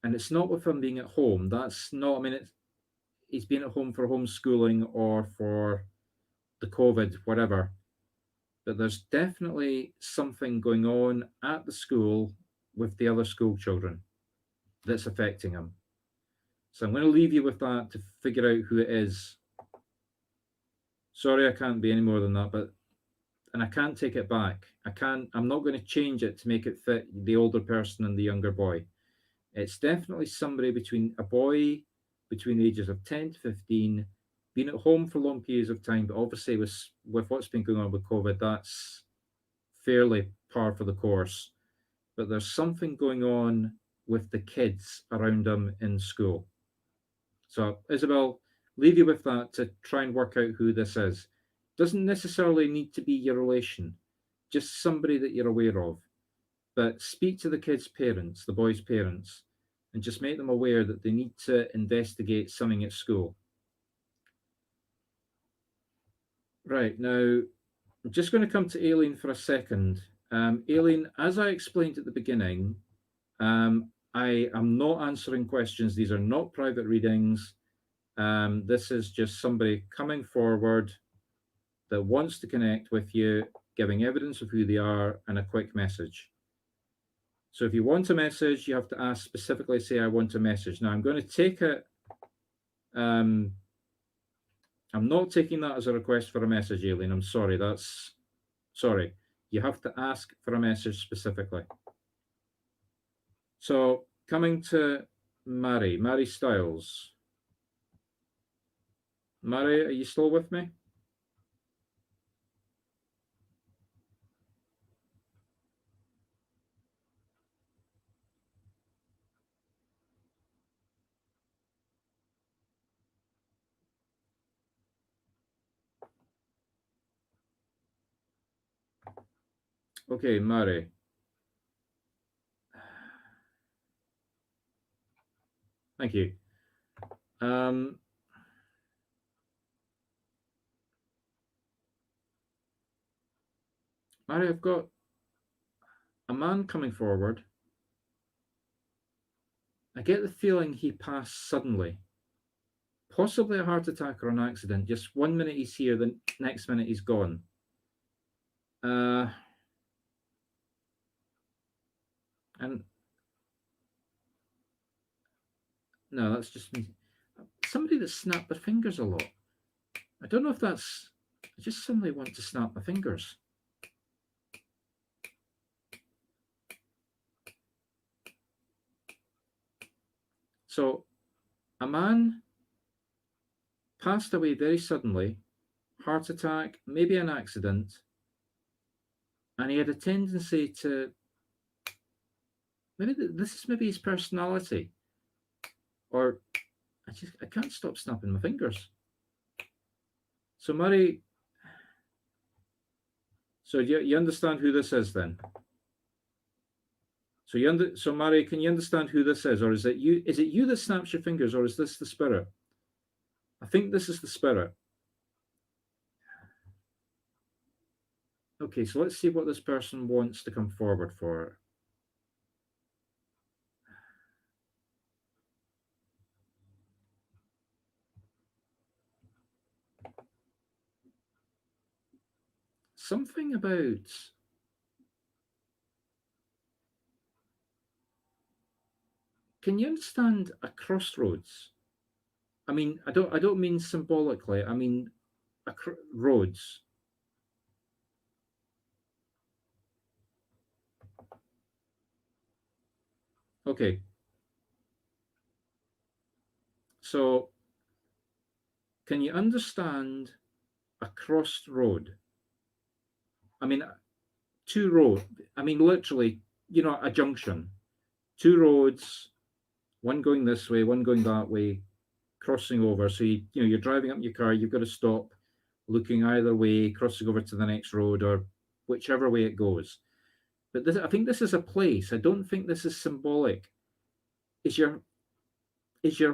and it's not with him being at home. That's not, I mean, he's been at home for homeschooling or for the COVID, whatever. But there's definitely something going on at the school with the other school children that's affecting him. So I'm going to leave you with that to figure out who it is. Sorry, I can't be any more than that, but and I can't take it back. I'm not going to change it to make it fit the older person and the younger boy. It's definitely somebody between a boy between the ages of 10 to 15, been at home for long periods of time, but obviously with what's been going on with COVID, that's fairly par for the course. But there's something going on with the kids around them in school. So, Isabel, leave you with that to try and work out who this is. Doesn't necessarily need to be your relation, just somebody that you're aware of. But speak to the kid's parents, the boy's parents, and just make them aware that they need to investigate something at school. Right, now, I'm just going to come to Aileen for a second. Aileen, as I explained at the beginning, I am not answering questions. These are not private readings. This is just somebody coming forward that wants to connect with you, giving evidence of who they are and a quick message. So if you want a message, you have to ask specifically, say, I want a message. Now I'm going to take it. Um, I'm not taking that as a request for a message, Aileen. I'm sorry. Sorry. You have to ask for a message specifically. So coming to Mary Styles. Mary, are you still with me? Okay, Mary. Thank you. Mary, I've got a man coming forward. I get the feeling he passed suddenly, possibly a heart attack or an accident. Just 1 minute he's here, the next minute he's gone. And no, that's just me. Somebody that snapped their fingers a lot. I don't know if that's. I just suddenly want to snap my fingers. So, a man passed away very suddenly, heart attack, maybe an accident, and he had a tendency to. Maybe this is maybe his personality, or I can't stop snapping my fingers. So Murray, so you understand who this is then? So Murray, can you understand who this is, or is it you? Is it you that snaps your fingers, or is this the spirit? I think this is the spirit. Okay, so let's see what this person wants to come forward for. Something about. Can you understand a crossroads? I mean, I don't mean symbolically. I mean, roads. Okay. So, can you understand a crossed road? I mean, two roads. I mean, literally, a junction. Two roads, one going this way, one going that way, crossing over. So you're driving up in your car. You've got to stop, looking either way, crossing over to the next road, or whichever way it goes. But I think this is a place. I don't think this is symbolic. Is your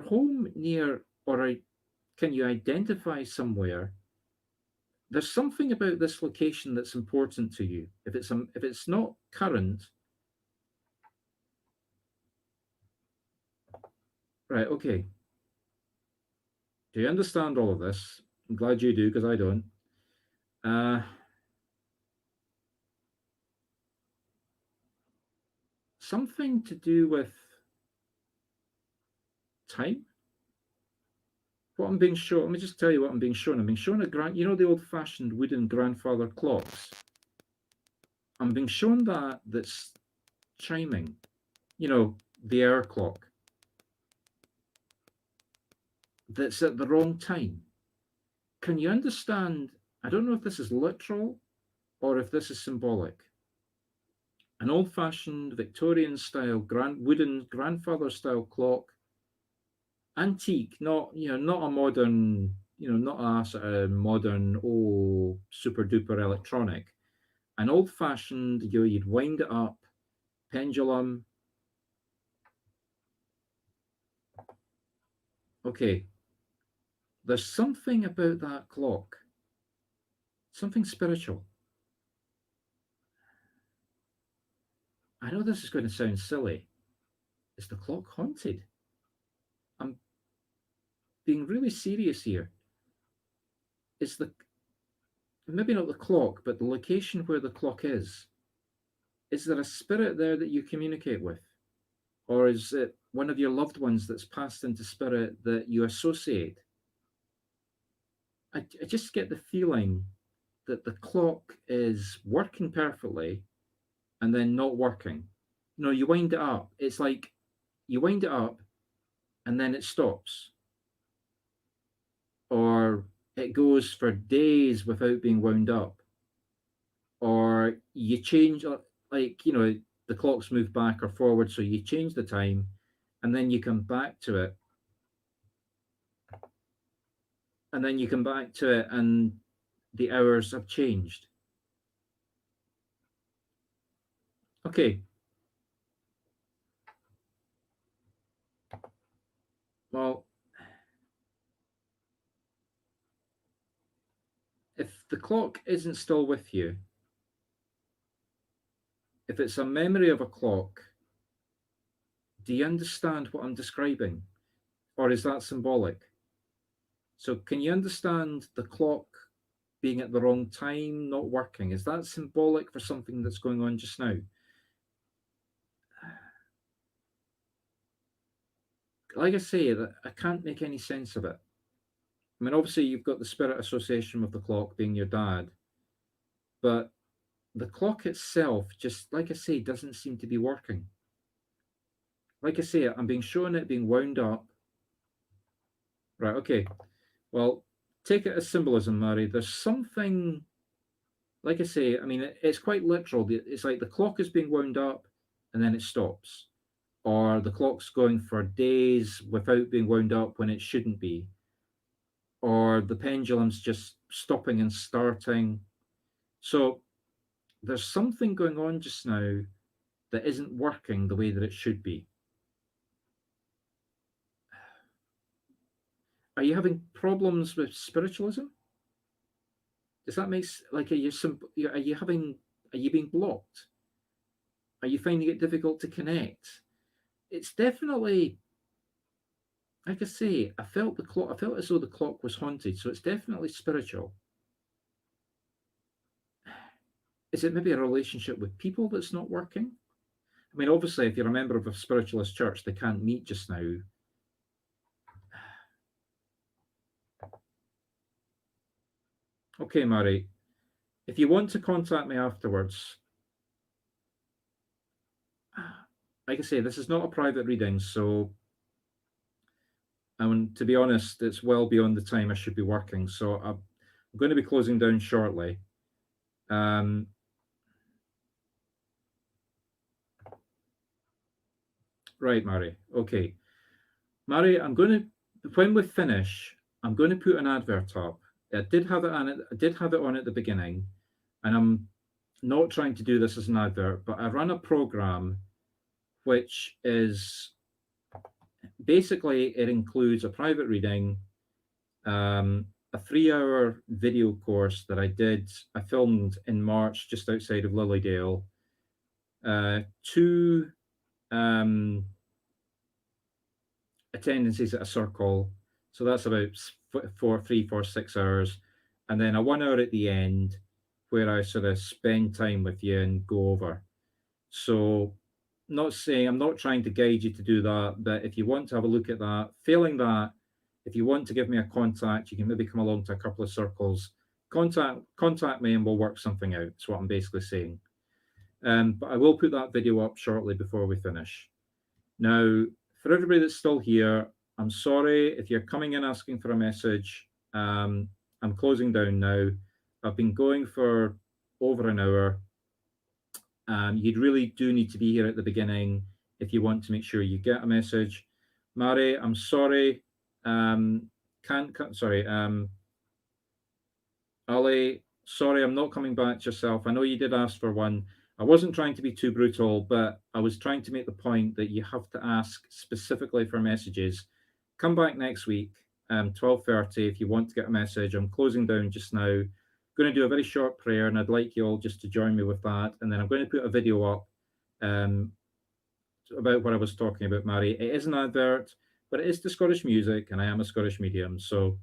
home near, or can you identify somewhere? There's something about this location that's important to you. If it's not current, right? Okay. Do you understand all of this? I'm glad you do, because I don't. Uh, Something to do with time. What I'm being shown. Let me just tell you what I'm being shown. I'm being shown the old-fashioned wooden grandfather clocks. I'm being shown that's chiming. The air clock. That's at the wrong time. Can you understand? I don't know if this is literal or if this is symbolic. An old-fashioned Victorian style wooden grandfather style clock, antique, not a modern, not a sort of modern, super duper electronic. An old-fashioned, you'd wind it up, pendulum. Okay, there's something about that clock, something spiritual. I know this is going to sound silly. Is the clock haunted? I'm being really serious here. Is maybe not the clock, but the location where the clock is there a spirit there that you communicate with? Or is it one of your loved ones that's passed into spirit that you associate? I just get the feeling that the clock is working perfectly and then not working. You wind it up. It's like you wind it up and then it stops. Or it goes for days without being wound up. Or you change, the clocks move back or forward, so you change the time and then you come back to it. And then you come back to it and the hours have changed. Okay. Well, if the clock isn't still with you, if it's a memory of a clock, do you understand what I'm describing? Or is that symbolic? So, can you understand the clock being at the wrong time, not working? Is that symbolic for something that's going on just now? Like I say, that I can't make any sense of it. I mean, obviously, you've got the spirit association with the clock being your dad, but the clock itself, just like I say, doesn't seem to be working. Like I say, I'm being shown it being wound up. Right, okay. Well, take it as symbolism, Mary. There's something, like I say, I mean, it's quite literal. It's like the clock is being wound up and then it stops, or the clock's going for days without being wound up when it shouldn't be, or the pendulum's just stopping and starting. So there's something going on just now that isn't working the way that it should be. Are you having problems with spiritualism? Does that make like are you having are you being blocked? Are you finding it difficult to connect? It's definitely, like I say, I felt the clock. I felt as though the clock was haunted. So it's definitely spiritual. Is it maybe a relationship with people that's not working? I mean, obviously, if you're a member of a spiritualist church, they can't meet just now. Okay, Murray, if you want to contact me afterwards, like I say, this is not a private reading, so and to be honest, it's well beyond the time I should be working. So I'm going to be closing down shortly. Um, right, Murray. Okay, Murray, I'm going to when we finish, I'm going to put an advert up. I did have it on it. I did have it on at the beginning, and I'm not trying to do this as an advert, but I run a program which is basically it includes a private reading, a 3 hour video course that I filmed in March just outside of Lilydale, two um, attendances at a circle. So that's about 6 hours. And then a 1 hour at the end where I sort of spend time with you and go over. So, not saying I'm not trying to guide you to do that, but if you want to have a look at that, failing that, if you want to give me a contact, you can maybe come along to a couple of circles. Contact me and we'll work something out. That's what I'm basically saying. But I will put that video up shortly before we finish. Now, for everybody that's still here, I'm sorry if you're coming in asking for a message. I'm closing down now. I've been going for over an hour. You really do need to be here at the beginning if you want to make sure you get a message. Mary, I'm sorry. Can't, sorry. Ali, sorry, I'm not coming back to yourself. I know you did ask for one. I wasn't trying to be too brutal, but I was trying to make the point that you have to ask specifically for messages. Come back next week, 12:30, if you want to get a message. I'm closing down just now. Going to do a very short prayer, and I'd like you all just to join me with that. And then I'm going to put a video up um, about what I was talking about, Mary. It is an advert, but it is the Scottish music, and I am a Scottish medium. So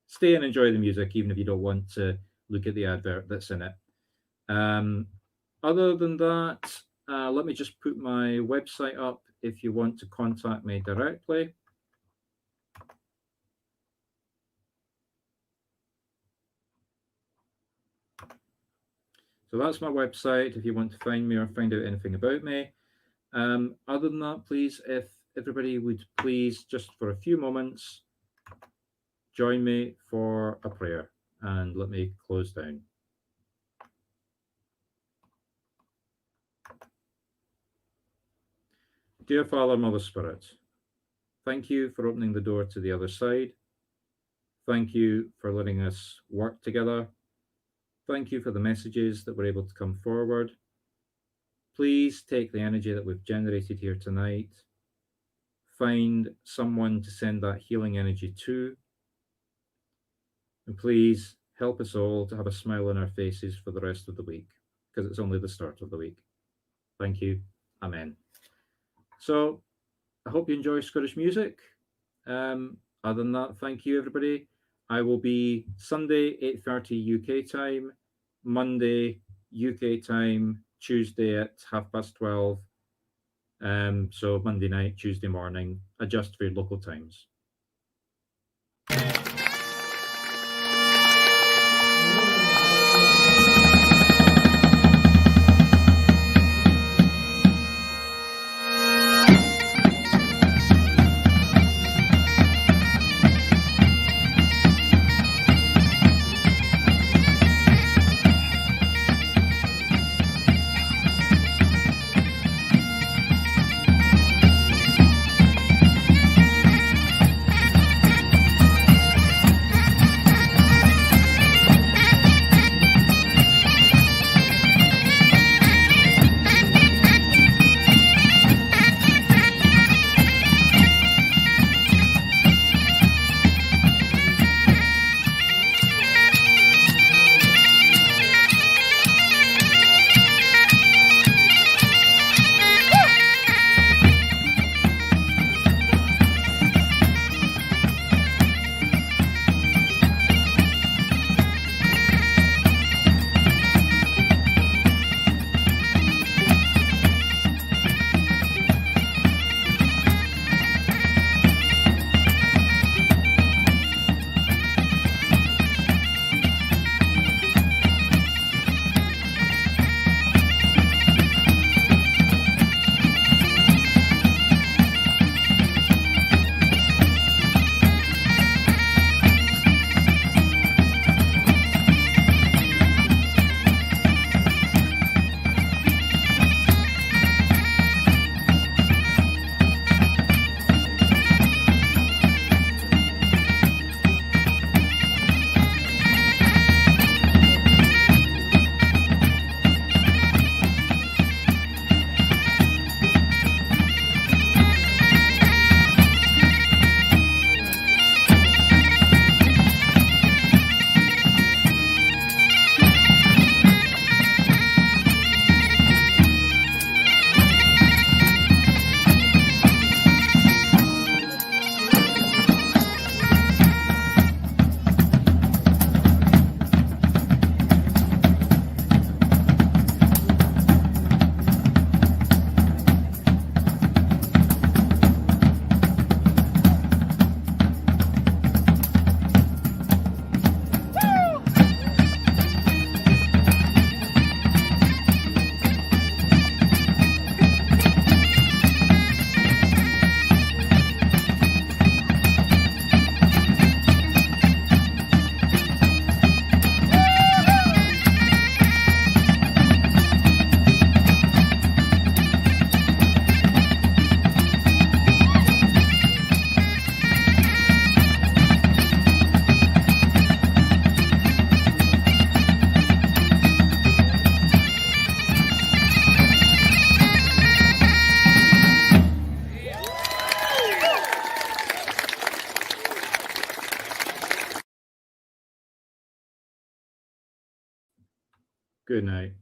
stay and enjoy the music, even if you don't want to look at the advert that's in it. Other than that, let me just put my website up if you want to contact me directly. So that's my website if you want to find me or find out anything about me. Other than that, please, if everybody would please, just for a few moments, join me for a prayer and let me close down. Dear Father, Mother Spirit, thank you for opening the door to the other side. Thank you for letting us work together. Thank you for the messages that were able to come forward. Please take the energy that we've generated here tonight, find someone to send that healing energy to. And please help us all to have a smile on our faces for the rest of the week, because it's only the start of the week. Thank you. Amen. So I hope you enjoy Scottish music. Other than that, thank you, everybody. I will be Sunday, 8:30 UK time, Monday, UK time, Tuesday at 12:30. So Monday night, Tuesday morning, adjust for your local times. Good night.